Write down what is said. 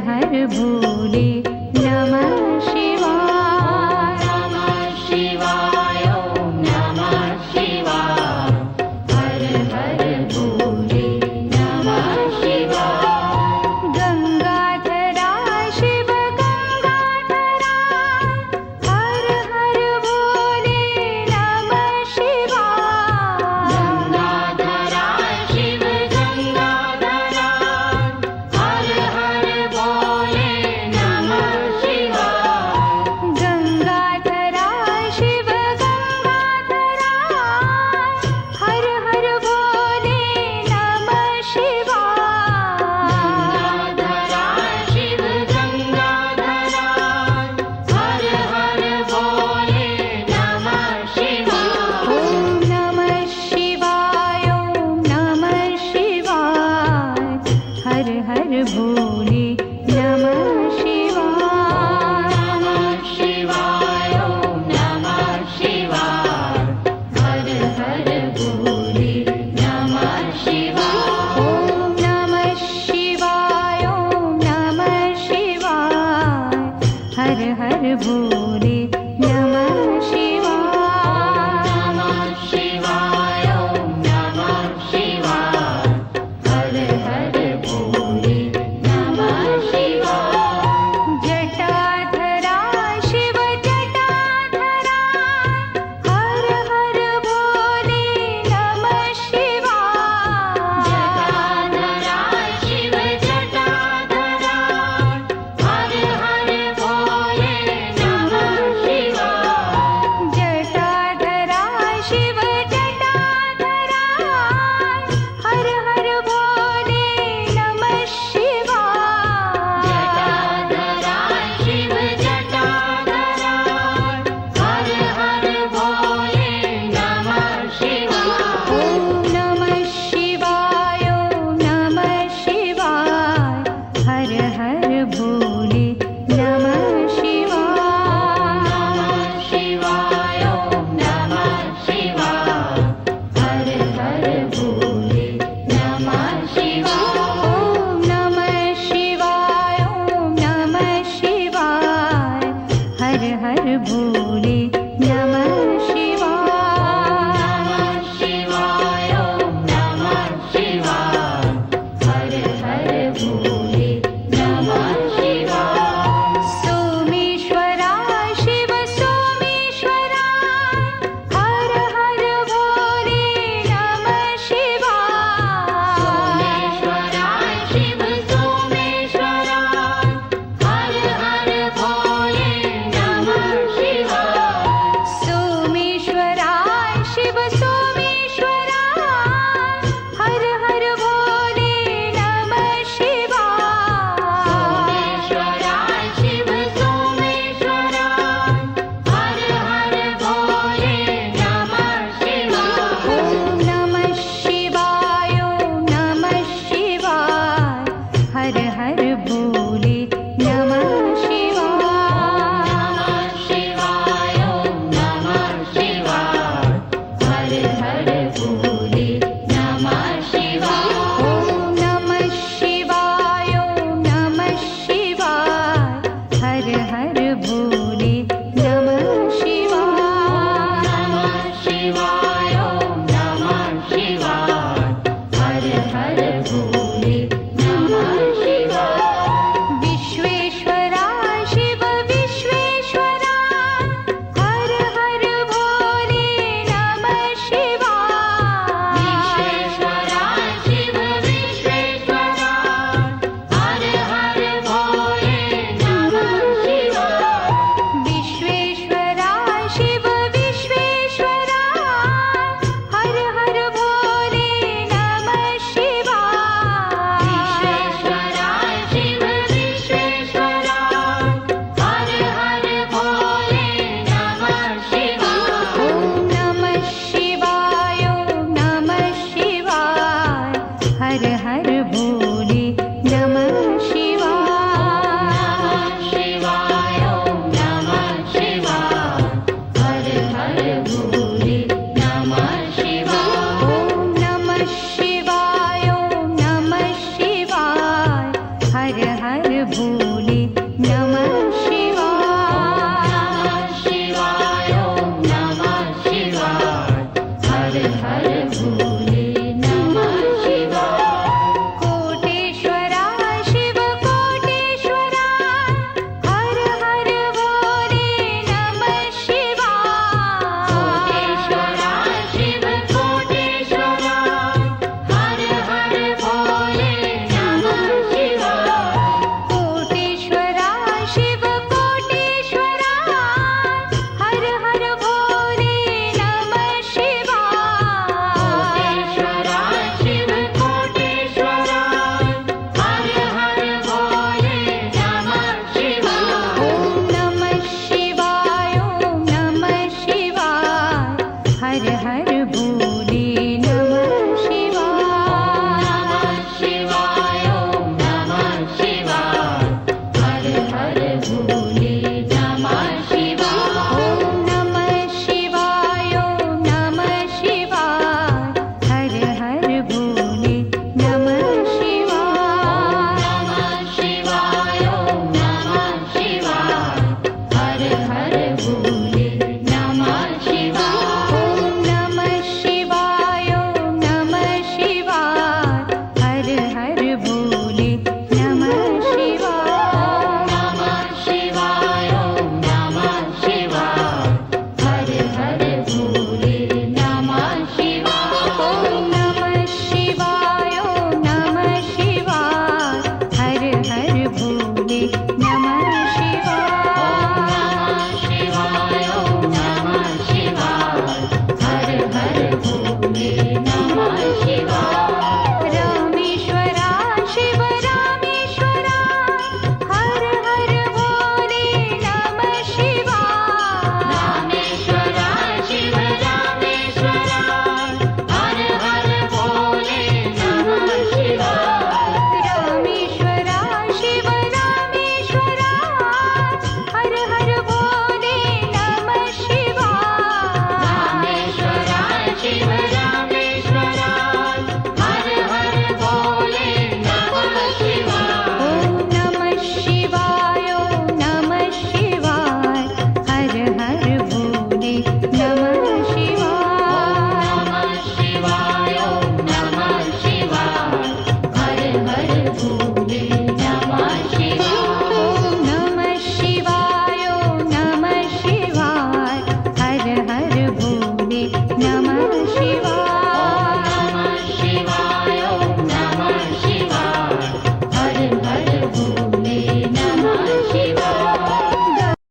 हर भोले नमः शिवाय। नमः शिवाय ॐ नमः शिवाय। हर हर भोले नमः शिवाय। गंगाधरा शिव गंगाधरा हर हर भोले नमः शिवाय। गंगाधरा शिव गंगाधरा हर हर भोले नमः शिवाय। गंगाधरा शिव गंगाधरा हर हर भोले नमः शिवाय। गंगाधरा शिव गंगाधरा हर हर भोले नमः शिवाय। ॐ नमः शिवाय ॐ नमः शिवाय। हर हर भोले नमः शिवाय। नमः शिवाय ॐ नमः शिवाय। हर हर भोले नमः शिवाय। ॐ नमः शिवाय ॐ नमः शिवाय। हर हर भोले नमः शिवाय। नमः शिवाय ॐ नमः शिवाय। हर हर भोले नमः शिवाय। जटाधरा शिव जटाधरा हर हर भोले नमः शिवाय। जटाधरा शिव जटाधरा हर हर भोले नमः शिवाय। जटाधरा शिव जटाधरा हर हर भोले नमः शिवाय। जटाधरा शिव जटाधरा हर हर भोले नमः शिवाय। ॐ नमः शिवाय ॐ नमः शिवाय। हर हर भोले नमः शिवाय। नमः शिवाय ॐ नमः शिवाय। हर हर भोले नमः शिवाय। ॐ नमः शिवाय ॐ नमः शिवाय। हर हर भोले नमः शिवाय। नमः शिवाय ॐ नमः शिवाय। हर हर भोले नमः शिवाय। सोमेश्वरा शिव सोमेश्वरा हर हर भोले नमः शिवाय। सोमेश्वरा शिव सोमेश्वरा हर हर भोले नमः शिवाय। सोमेश्वरा शिव सोमेश्वरा हर हर भोले नमः शिवाय। सोमेश्वरा शिव सोमेश्वरा हर हर भोले नमः शिवाय। ॐ नमः शिवाय ॐ नमः शिवाय। हर हर भोले